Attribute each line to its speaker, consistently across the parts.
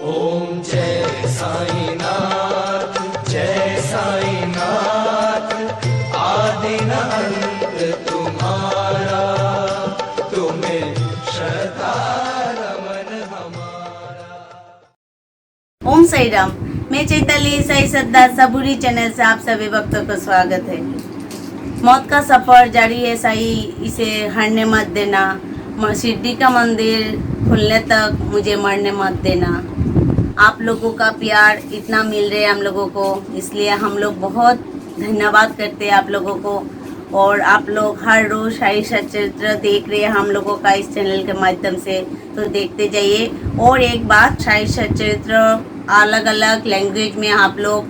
Speaker 1: ओम जय साईनाथ, जय साईनाथ। आदि न अंत तुम्हारा, तुम्हें श्रद्धा रमन हमारा।
Speaker 2: ओम साई राम। मैं चैताली साई सरदार सबूरी चैनल से आप सभी भक्तों का स्वागत है। मौत का सफ़र जारी है साई, इसे हारने मत देना। शिरडी का मंदिर खुलने तक मुझे मरने मत देना। आप लोगों का प्यार इतना मिल रहा है हम लोगों को, इसलिए हम लोग बहुत धन्यवाद करते हैं आप लोगों को। और आप लोग हर रोज़ साई सच्चरित्र देख रहे हैं हम लोगों का इस चैनल के माध्यम से, तो देखते जाइए। और एक बात, साई सच्चरित्र अलग अलग लैंग्वेज में आप लोग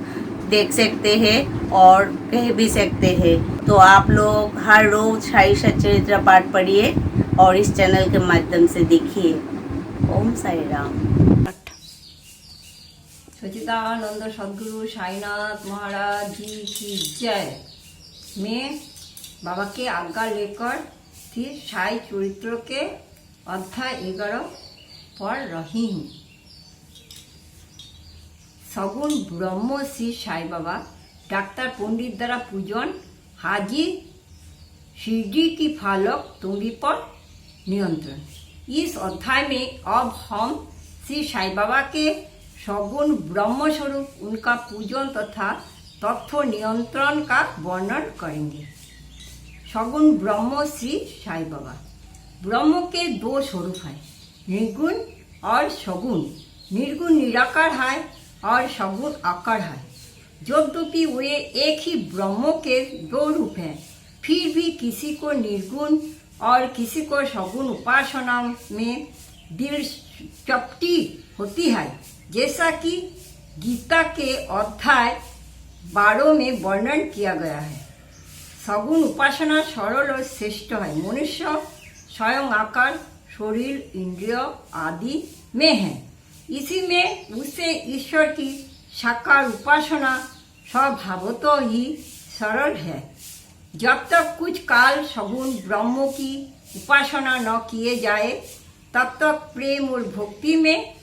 Speaker 2: देख सकते हैं और कह भी सकते हैं। तो आप लोग हर रोज़ साई सच्चरित्र पाठ पढ़िए और इस चैनल के माध्यम से देखिए। ओम साई राम।
Speaker 3: सच्चिदानंद सदगुरु साईनाथ महाराज जी की जय। मैं बाबा के आज्ञा लेकर फिर साई चरित्र के अध्याय 11 पढ़ रही हूँ। सगुण ब्रह्म श्री साई बाबा डॉक्टर पंडित द्वारा पूजन, हाजिर शिरडी की फालक तुंगी पर नियंत्रण। इस अध्याय में अब हम श्री साई बाबा के सगुण ब्रह्म स्वरूप, उनका पूजन तथा तत्व नियंत्रण का वर्णन करेंगे। सगुण ब्रह्म श्री साई बाबा। ब्रह्म के दो स्वरूप है, निर्गुण और सगुण। निर्गुण निराकार है और सगुण आकार है। यद्यपि वे एक ही ब्रह्म के दो रूप हैं, फिर भी किसी को निर्गुण और किसी को सगुण उपासना में दिलचस्पी होती है, जैसा कि गीता के अध्याय 12 में वर्णन किया गया है। सगुण उपासना सरल और श्रेष्ठ है। मनुष्य स्वयं आकार, शरीर, इंद्रिय आदि में है। इसी में उसे ईश्वर की साकार उपासना स्वभावतः ही सरल है। जब तक कुछ काल सगुण ब्रह्म की उपासना न किए जाए, तब तक प्रेम और भक्ति में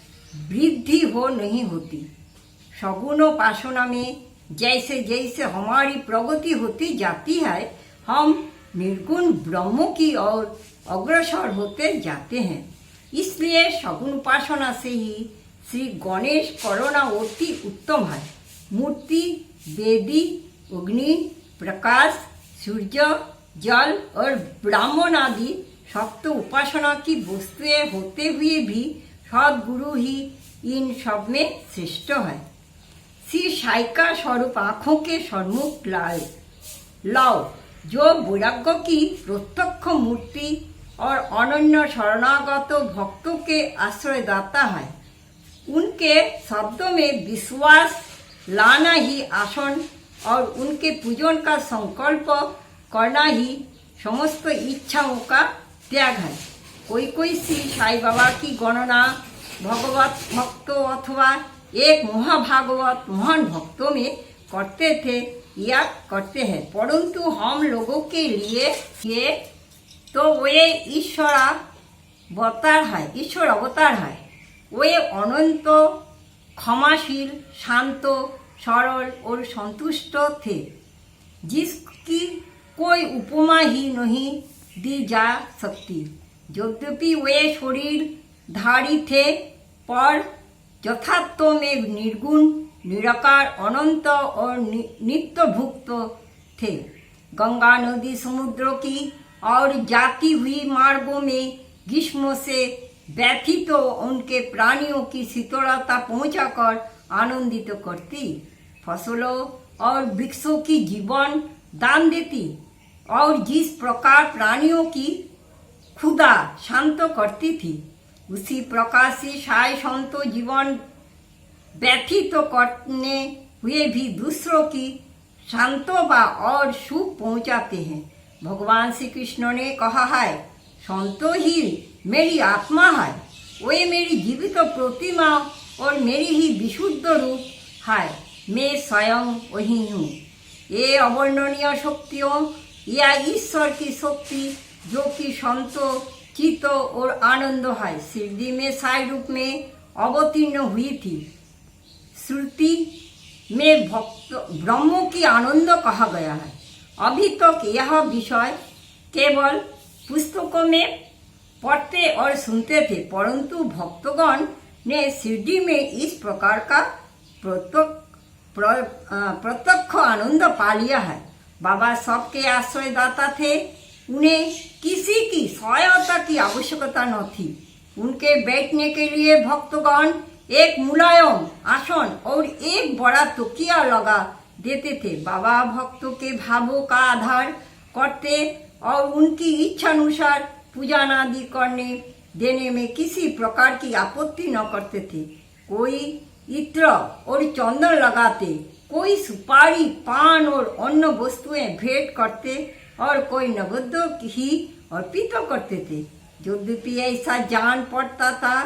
Speaker 3: वृद्धि हो नहीं होती। सगुण उपासना में जैसे जैसे हमारी प्रगति होती जाती है, हम निर्गुण ब्रह्म की ओर अग्रसर होते जाते हैं। इसलिए सगुण उपासना से ही श्री गणेश करुणा अति उत्तम है। मूर्ति, वेदी, अग्नि, प्रकाश, सूर्य, जल और ब्राह्मण आदि सप्त उपासना की वस्तुएं होते हुए भी सदगुरु ही इन सब में श्रेष्ठ है। श्री साई का स्वरूप आँखों के सम्मुख लाओ, जो वैराग्य की प्रत्यक्ष मूर्ति और अनन्य शरणागत भक्तों के आश्रयदाता है। उनके शब्दों में विश्वास लाना ही आसन और उनके पूजन का संकल्प करना ही समस्त इच्छाओं का त्याग है। कोई कोई श्री साई बाबा की गणना भगवत भक्तों अथवा एक महाभागवत महान भक्तों में करते थे या करते हैं, परंतु हम लोगों के लिए ये तो वे ईश्वर अवतार है। वे अनंत, क्षमाशील, शांत, सरल और संतुष्ट थे, जिसकी कोई उपमा ही नहीं दी जा सकती। यद्यपि वे शरीरधारी थे, पर यथार्थ में निर्गुण, निराकार, अनंत और नित्य भुक्त थे। गंगा नदी, समुद्र की और जाती हुई मार्गों में ग्रीष्म से व्यथित तो उनके प्राणियों की शीतलता पहुंचाकर आनंदित करती, फसलों और वृक्षों की जीवन दान देती और जिस प्रकार प्राणियों की क्षुधा शांत करती थी, उसी प्रकार से साई संतो जीवन व्यथित करने हुए भी दूसरों की शांतोबा और सुख पहुंचाते हैं। भगवान श्री कृष्ण ने कहा है, संतो ही मेरी आत्मा है, वे मेरी जीवित प्रतिमा और मेरी ही विशुद्ध रूप है, मैं स्वयं वही हूँ। ये अवर्णनीय शक्तियों या ईश्वर की शक्ति जो कि संतो, चित्त और आनंद है, शिरडी में साई रूप में अवतीर्ण हुई थी। श्रुति में भक्त ब्रह्म की आनंद कहा गया है। अभी तक यह विषय केवल पुस्तकों में पढ़ते और सुनते थे, परंतु भक्तगण ने शिरडी में इस प्रकार का प्रत्यक्ष आनंद पा लिया है। बाबा सबके आश्रयदाता थे, उन्हें किसी की सहायता की आवश्यकता न थी। उनके बैठने के लिए भक्तगण एक मुलायम आसन और एक बड़ा तकिया लगा देते थे। बाबा भक्तों के भावों का आधार करते और उनकी इच्छा अनुसार पूजा आदि करने देने में किसी प्रकार की आपत्ति न करते थे। कोई इत्र और चंदन लगाते, कोई सुपारी, पान और अन्य वस्तुएं भेंट करते और कोई नैवेद्य ही अर्पित करते थे। यद्यपि ऐसा जान पड़ता था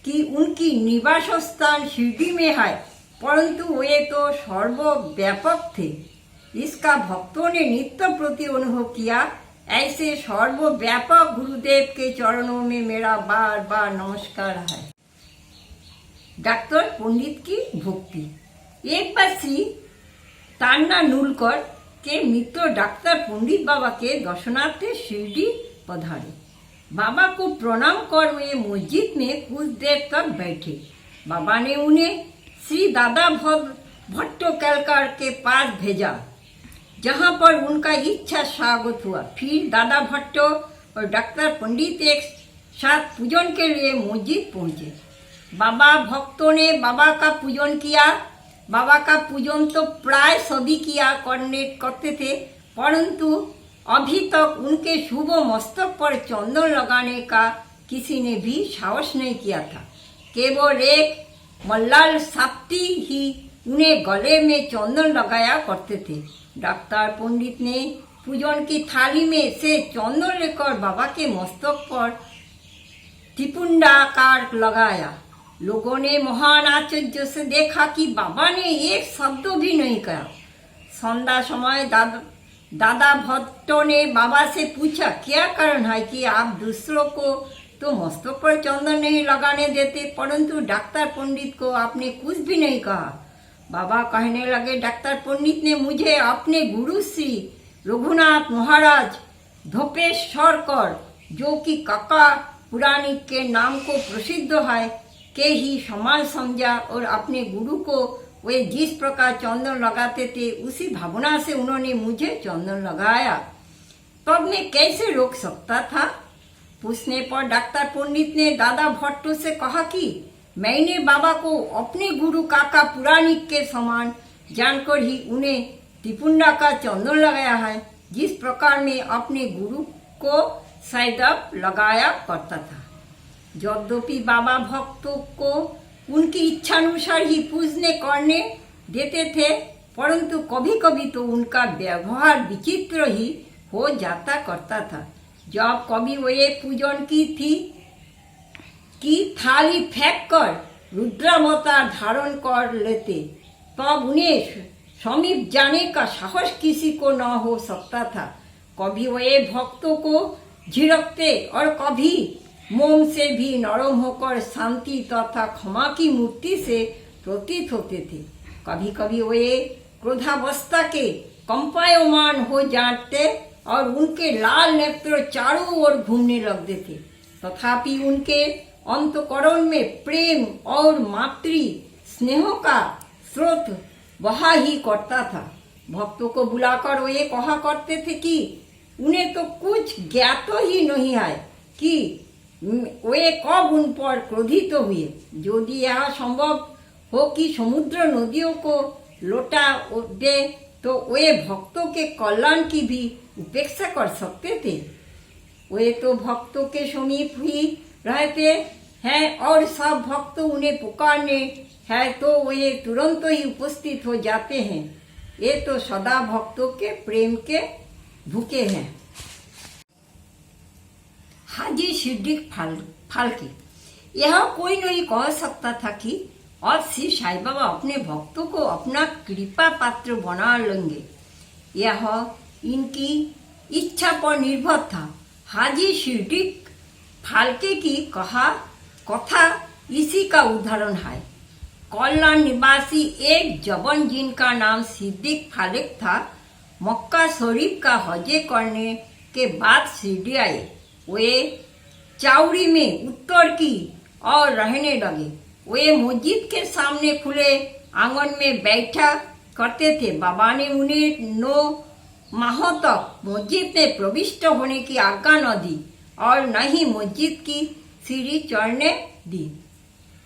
Speaker 3: कि उनकी निवास स्थान शिरडी में है, परंतु वे तो सर्वव्यापक थे। इसका भक्तों ने नित्य प्रति अनुभव किया। ऐसे सर्वव्यापक गुरुदेव के चरणों में मेरा बार बार नमस्कार है। डॉक्टर पंडित की भक्ति। एक बार श्री तान्ना नुलकर के मित्र डॉक्टर पंडित बाबा के दर्शनार्थे शिरडी पधारे। बाबा को प्रणाम कर वे मस्जिद में कुछ देर तक बैठे। बाबा ने उन्हें श्री दादा भट्टो कैलकर के पास भेजा, जहां पर उनका इच्छा स्वागत हुआ। फिर दादा भट्टो और डॉक्टर पंडित एक साथ पूजन के लिए मस्जिद पहुंचे। बाबा भक्तों ने बाबा का पूजन किया। बाबा का पूजन तो प्राय सभी किया करते थे, परंतु अभी तक उनके शुभ मस्तक पर चंदन लगाने का किसी ने भी साहस नहीं किया था। केवल एक मल्लाल साप्ती ही उन्हें गले में चंदन लगाया करते थे। डॉक्टर पंडित ने पूजन की थाली में से चंदन लेकर बाबा के मस्तक पर त्रिपुंडाकार लगाया। लोगों ने महान आश्चर्य से देखा कि बाबा ने एक शब्द भी नहीं कहा। संध्या समय दादा भट्टो ने बाबा से पूछा, क्या कारण है कि आप दूसरों को तो मस्तक पर चंदन नहीं लगाने देते, परंतु डॉक्टर पंडित को आपने कुछ भी नहीं कहा। बाबा कहने लगे, डॉक्टर पंडित ने मुझे अपने गुरु श्री रघुनाथ महाराज धोपेश्वरकर, जो कि काका पुराणिक के नाम को प्रसिद्ध है, के ही समान समझा और अपने गुरु को वे जिस प्रकार चंदन लगाते थे उसी भावना से उन्होंने मुझे चंदन लगाया। तब मैं कैसे रोक सकता था? पूछने पर डॉक्टर पंडित ने दादा भट्टो से कहा कि मैंने बाबा को अपने गुरु काका पुराणिक के समान जानकर ही उन्हें त्रिपुंडा का चंदन लगाया है, जिस प्रकार मैं अपने गुरु को सैदब लगाया करता था। यद्यपि बाबा भक्तों को उनकी इच्छानुसार ही पूजने करने देते थे, परंतु कभी कभी तो उनका व्यवहार विचित्र ही हो जाता करता था। जब कभी वे पूजन की थाली फेंक कर रुद्रावतार धारण कर लेते, तब उन्हें समीप जाने का साहस किसी को न हो सकता था। कभी वे भक्तों को झिड़कते और कभी मोम से भी नरम होकर शांति तथा क्षमा की मूर्ति से प्रतीत होते थे। कभी कभी वे क्रोधावस्था के कंपायमान हो जाते और उनके लाल नेत्र चारों ओर घूमने लगते थे। तथापि उनके अंतकरण में प्रेम और मातृ स्नेह का स्रोत बहा ही करता था। भक्तों को बुलाकर वे कहा करते थे कि उन्हें तो कुछ ज्ञात ही नहीं है कि वे कब उन पर क्रोधित हुए। यदि यह संभव हो कि समुद्र नदियों को लौटा दे, तो वे भक्तों के कल्याण की भी उपेक्षा कर सकते थे। वे तो भक्तों के समीप ही रहते हैं और सब भक्त उन्हें पुकारने हैं तो वे तुरंत ही उपस्थित हो जाते हैं। ये तो सदा भक्तों के प्रेम के भूखे हैं। हाजी सिद्दीक फाल्के। यह कोई नहीं कह सकता था कि अब श्री साईं बाबा अपने भक्तों को अपना कृपा पात्र बना लेंगे। यह इनकी इच्छा पर निर्भर था। हाजी सिद्दीक फाल्के की कथा इसी का उदाहरण है। कल्याण निवासी एक जवान जिनका नाम सिद्दीक फालिक था, मक्का शरीफ का हजे करने के बाद शिरडी आए। वे चाउरी में उत्तर की और रहने लगे। वे मस्जिद के सामने खुले आंगन में बैठा करते थे। बाबा ने उन्हें 9 माह तक मस्जिद में प्रविष्ट होने की आज्ञा न दी और न ही मस्जिद की सीढ़ी चढ़ने दी।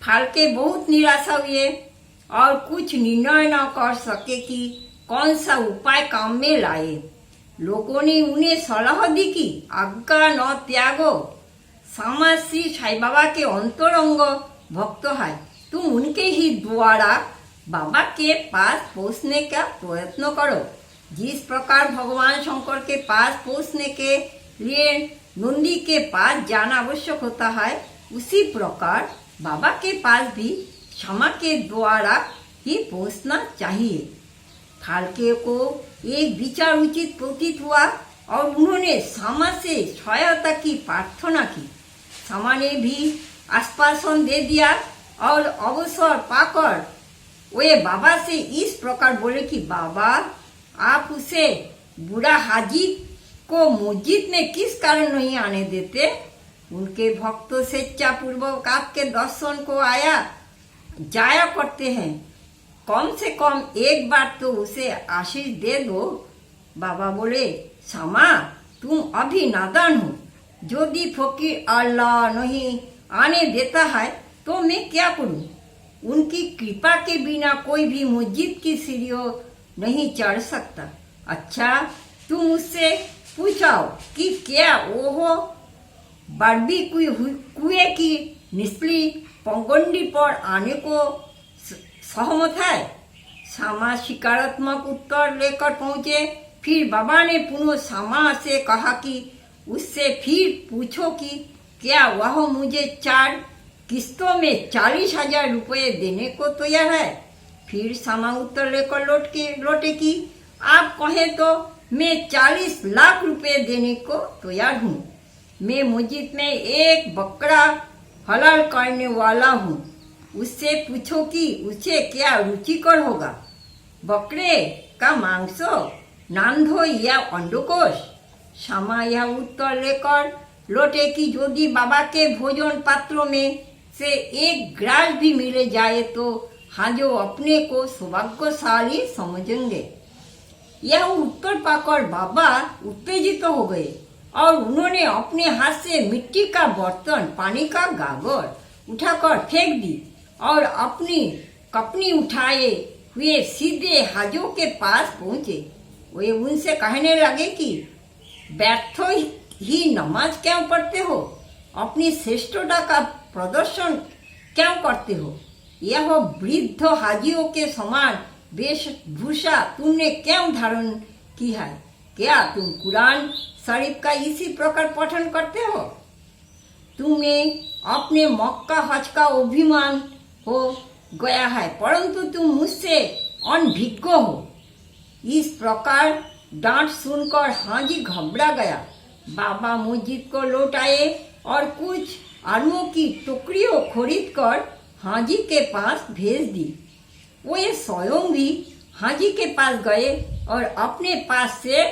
Speaker 3: फाल्के बहुत निराशा हुए और कुछ निर्णय न कर सके कि कौन सा उपाय काम में लाए। लोगों ने उन्हें सलाह दी कि आज्ञा न त्यागो, सामा श्री साई बाबा के अंतरंग भक्त है, तुम उनके ही द्वारा बाबा के पास पहुंचने का प्रयत्न करो। जिस प्रकार भगवान शंकर के पास पहुंचने के लिए नंदी के पास जाना आवश्यक होता है, उसी प्रकार बाबा के पास भी क्षमा के द्वारा ही पहुंचना चाहिए। फाल्के को एक विचार उचित प्रतीत हुआ और उन्होंने सामा से सहायता की प्रार्थना की। सामा ने भी आश्वासन दे दिया और अवसर पाकर वे बाबा से इस प्रकार बोले कि बाबा, आप उसे बूढ़ा हाजी को मस्जिद में किस कारण नहीं आने देते? उनके भक्त स्वेच्छापूर्वक आपके दर्शन को आया जाया करते हैं, कम से कम एक बार तो उसे आशीष दे दो। बाबा बोले, सामा, तुम अभी नादान हो। यदि फकीर अल्लाह नहीं आने देता है तो मैं क्या करूं? उनकी कृपा के बिना कोई भी मस्जिद की सीढ़ियों नहीं चढ़ सकता। अच्छा, तुम उससे पूछो कि क्या वो बारबी कुएं की निचली पगडंडी पर आने को सहमत है? सामा सकारात्मक उत्तर लेकर पहुंचे। फिर बाबा ने पुनः सामा से कहा कि उससे फिर पूछो कि क्या वह मुझे 4 किस्तों में 40,000 रुपये देने को तैयार है। फिर सामा उत्तर लेकर लौटे कि आप कहें तो मैं 40 लाख रुपए देने को तैयार हूँ। मैं मस्जिद में एक बकरा हलाल करने वाला हूँ। उससे पूछो कि उसे क्या रुचिकर होगा, बकरे का मांस, नांदो या अंडकोश। सामा यह उत्तर लेकर लौटे कि यदि बाबा के भोजन पात्रों में से एक ग्रास भी मिले जाए तो हाजो अपने को सौभाग्यशाली समझेंगे। यह उत्तर पाकर बाबा उत्तेजित हो गए और उन्होंने अपने हाथ से मिट्टी का बर्तन, पानी का गागर उठाकर फेंक दी और अपनी कपनी उठाए हुए सीधे हाजों के पास पहुंचे। वे उनसे कहने लगे कि बैठो ही नमाज क्यों पढ़ते हो? अपनी श्रेष्ठता का प्रदर्शन क्यों करते हो? यह वृद्ध हाजियों के समान वेशभूषा तुमने क्यों धारण की है? क्या तुम कुरान शरीफ का इसी प्रकार पठन करते हो? तुम्हें अपने मक्का हज का अभिमान हो गया है, परंतु तुम मुझसे अनभिज्ञ हो। इस प्रकार डांट सुनकर हाजी घबरा गया। बाबा मस्जिद को लौट आए और कुछ आलुओं की टुकड़ियों खरीद कर हाजी के पास भेज दी। वे स्वयं भी हाजी के पास गए और अपने पास से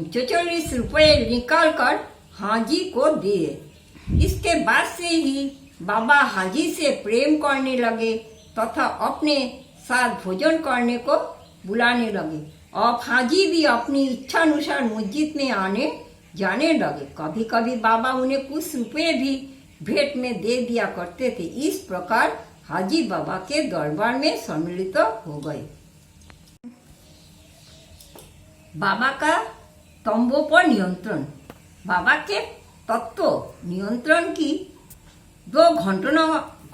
Speaker 3: 44 रुपये निकाल कर हाजी को दिए। इसके बाद से ही बाबा हाजी से प्रेम करने लगे तथा अपने साथ भोजन करने को बुलाने लगे। अब हाजी भी अपनी इच्छा अनुसार मस्जिद में आने जाने लगे। कभी कभी बाबा उन्हें कुछ रुपए भी भेंट में दे दिया करते थे। इस प्रकार हाजी बाबा के दरबार में सम्मिलित हो गए। बाबा का तंबों पर नियंत्रण। बाबा के तत्व नियंत्रण की 2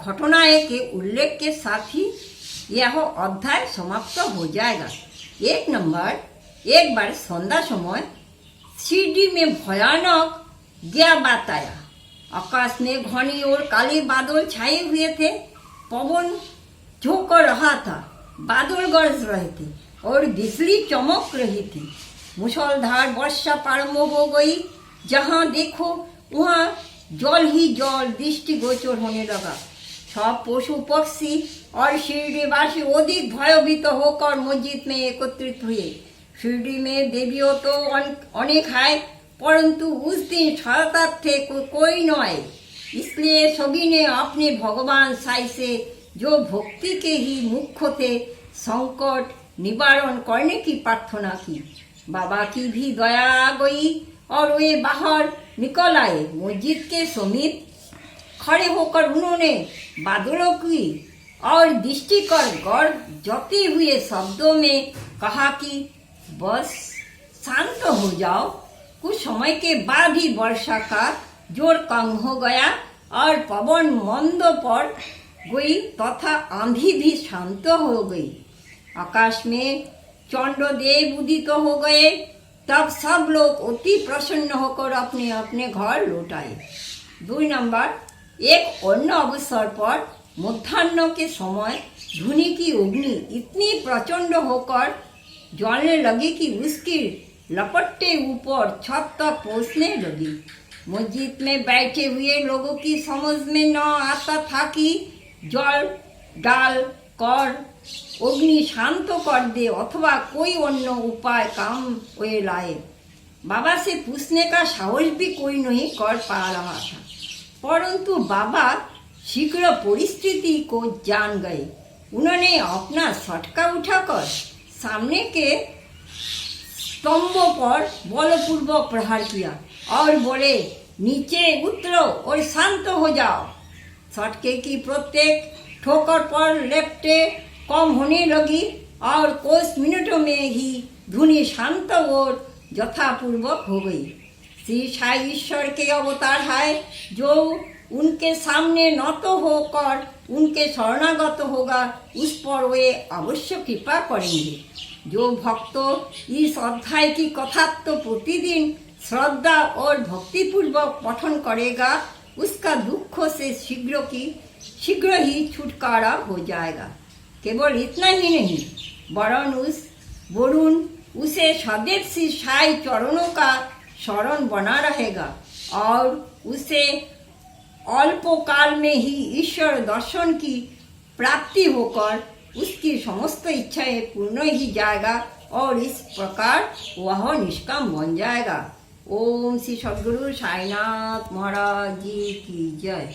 Speaker 3: घटनाएं के उल्लेख के साथ ही यह अध्याय समाप्त हो जाएगा। 1 नंबर, एक बार संध्या समय शिरडी में भयानक ज्ञाबात आया। आकाश में घनी और काले बादल छाए हुए थे। पवन झोंक रहा था, बादल गरज रहे थे और बिजली चमक रही थी। मूसलाधार वर्षा प्रारंभ हो गई। जहां देखो वहां जल ही जल दृष्टिगोचर होने लगा। सब पशु पक्षी और शिरडीवासी अधिक भयभीत होकर मस्जिद में एकत्रित हुए। शिरडी में देवियों तो अनेक है, परंतु उस दिन शरणार्थी कोई न आए, इसलिए सभी ने अपने भगवान साई से, जो भक्ति के ही मुख्य थे, संकट निवारण करने की प्रार्थना की। बाबा की भी दया आ गई और वे बाहर निकल आए। मस्जिद के समीप खड़े होकर उन्होंने बादलों की और दृष्टि कर गरजते हुए शब्दों में कहा कि बस शांत हो जाओ। कुछ समय के बाद ही वर्षा का जोर कम हो गया और पवन मंद पड़ गई तथा आंधी भी शांत हो गई। आकाश में चंद्रदेव उदित हो गए। तब सब लोग अति प्रसन्न होकर अपने अपने घर लौट आए। 2 नंबर, एक अन्य अवसर पर मध्याह्न के समय धुनी की अग्नि इतनी प्रचंड होकर जलने लगी कि उसकी लपटें ऊपर छत तक पहुंचने लगी। मस्जिद में बैठे हुए लोगों की समझ में न आता था कि जल डाल कर अग्नि शांत कर दे अथवा कोई अन्य उपाय काम वे लाए। बाबा से पूछने का साहस भी कोई नहीं कर पा रहा था, परंतु बाबा शीघ्र परिस्थिति को जान गए। उन्होंने अपना सटका उठाकर सामने के स्तंभों पर बलपूर्वक प्रहार किया और बोले, नीचे उतरो और शांत हो जाओ। सटके की प्रत्येक ठोकर पर लपटें कम होने लगी और कुछ मिनटों में ही धुनी शांत और यथापूर्वक हो गई। श्री साई ईश्वर के अवतार है, जो उनके सामने नत होकर उनके शरणागत होगा, उस पर वे अवश्य कृपा करेंगे। जो भक्त इस अध्याय की कथा तो प्रतिदिन श्रद्धा और भक्तिपूर्वक पठन करेगा, उसका दुख से शीघ्र ही छुटकारा हो जाएगा। केवल इतना ही नहीं, वरुण उसे सदैव श्री साई चरणों का शरण बना रहेगा और उसे अल्पकाल में ही ईश्वर दर्शन की प्राप्ति होकर उसकी समस्त इच्छाएं पूर्ण ही जाएगा और इस प्रकार वह निष्काम बन जाएगा। ओम श्री सद्गुरु साईनाथ महाराज जी की जय।